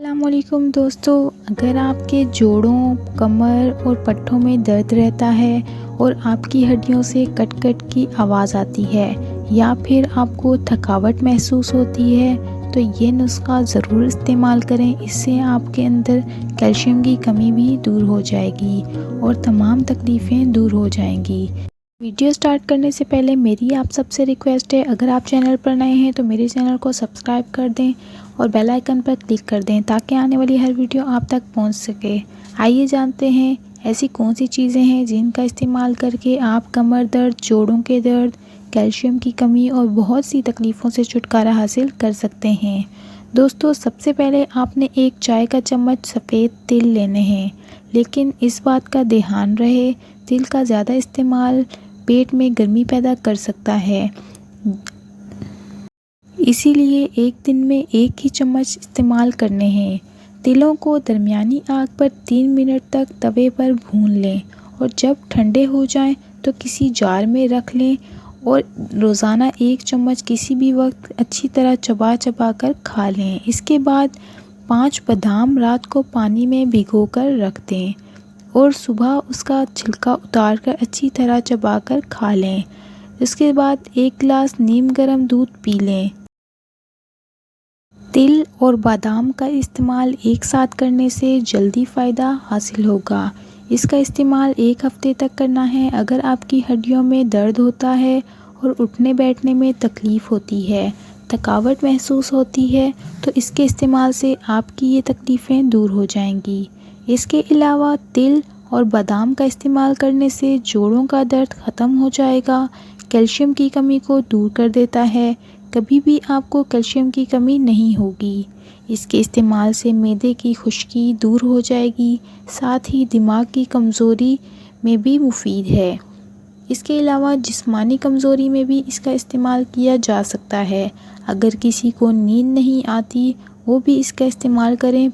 السلام علیکم دوستو، اگر آپ کے جوڑوں، کمر اور پٹھوں میں درد رہتا ہے اور آپ کی ہڈیوں سے کٹ کٹ کی آواز آتی ہے یا پھر آپ کو تھکاوٹ محسوس ہوتی ہے تو یہ نسخہ ضرور استعمال کریں۔ اس سے آپ کے اندر کیلشیم کی کمی بھی دور ہو جائے گی اور تمام تکلیفیں دور ہو جائیں گی۔ ویڈیو سٹارٹ کرنے سے پہلے میری آپ سب سے ریکویسٹ ہے، اگر آپ چینل پر نئے ہیں تو میرے چینل کو سبسکرائب کر دیں اور بیل آئیکن پر کلک کر دیں تاکہ آنے والی ہر ویڈیو آپ تک پہنچ سکے۔ آئیے جانتے ہیں ایسی کون سی چیزیں ہیں جن کا استعمال کر کے آپ کمر درد، جوڑوں کے درد، کیلشیم کی کمی اور بہت سی تکلیفوں سے چھٹکارا حاصل کر سکتے ہیں۔ دوستو، سب سے پہلے آپ نے ایک چائے کا چمچ سفید تل لینے ہیں، لیکن اس بات کا دھیان رہے تل کا زیادہ استعمال پیٹ میں گرمی پیدا کر سکتا ہے، اسی لیے ایک دن میں ایک ہی چمچ استعمال کرنے ہیں۔ تلوں کو درمیانی آنچ پر 3 منٹ تک توے پر بھون لیں اور جب ٹھنڈے ہو جائیں تو کسی جار میں رکھ لیں اور روزانہ ایک چمچ کسی بھی وقت اچھی طرح چبا چبا کر کھا لیں۔ اس کے بعد 5 بادام رات کو پانی میں بھگو کر رکھ دیں اور صبح اس کا چھلکا اتار کر اچھی طرح چبا کر کھا لیں۔ اس کے بعد 1 گلاس نیم گرم دودھ پی لیں۔ تل اور بادام کا استعمال ایک ساتھ کرنے سے جلدی فائدہ حاصل ہوگا۔ اس کا استعمال 1 ہفتے تک کرنا ہے۔ اگر آپ کی ہڈیوں میں درد ہوتا ہے اور اٹھنے بیٹھنے میں تکلیف ہوتی ہے، تھکاوٹ محسوس ہوتی ہے تو اس کے استعمال سے آپ کی یہ تکلیفیں دور ہو جائیں گی۔ اس کے علاوہ تل اور بادام کا استعمال کرنے سے جوڑوں کا درد ختم ہو جائے گا، کیلشیم کی کمی کو دور کر دیتا ہے، کبھی بھی آپ کو کیلشیم کی کمی نہیں ہوگی۔ اس کے استعمال سے معدے کی خشکی دور ہو جائے گی، ساتھ ہی دماغ کی کمزوری میں بھی مفید ہے۔ اس کے علاوہ جسمانی کمزوری میں بھی اس کا استعمال کیا جا سکتا ہے۔ اگر کسی کو نیند نہیں آتی وہ بھی اس کا استعمال کریں۔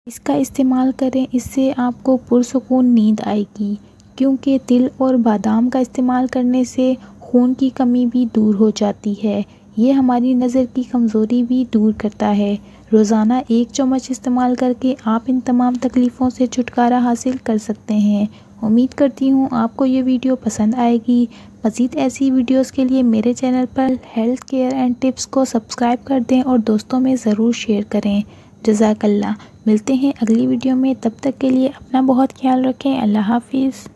اس سے آپ کو پرسکون نیند آئے گی، کیونکہ تل اور بادام کا استعمال کرنے سے خون کی کمی بھی دور ہو جاتی ہے۔ یہ ہماری نظر کی کمزوری بھی دور کرتا ہے۔ روزانہ 1 چمچ استعمال کر کے آپ ان تمام تکلیفوں سے چھٹکارا حاصل کر سکتے ہیں۔ امید کرتی ہوں آپ کو یہ ویڈیو پسند آئے گی۔ مزید ایسی ویڈیوز کے لیے میرے channel per health care and tips کو سبسکرائب کر دیں اور دوستوں میں ضرور شیئر کریں۔ جزاک اللہ۔ ملتے ہیں اگلی ویڈیو میں، تب تک کے لیے اپنا بہت خیال رکھیں۔ اللہ حافظ۔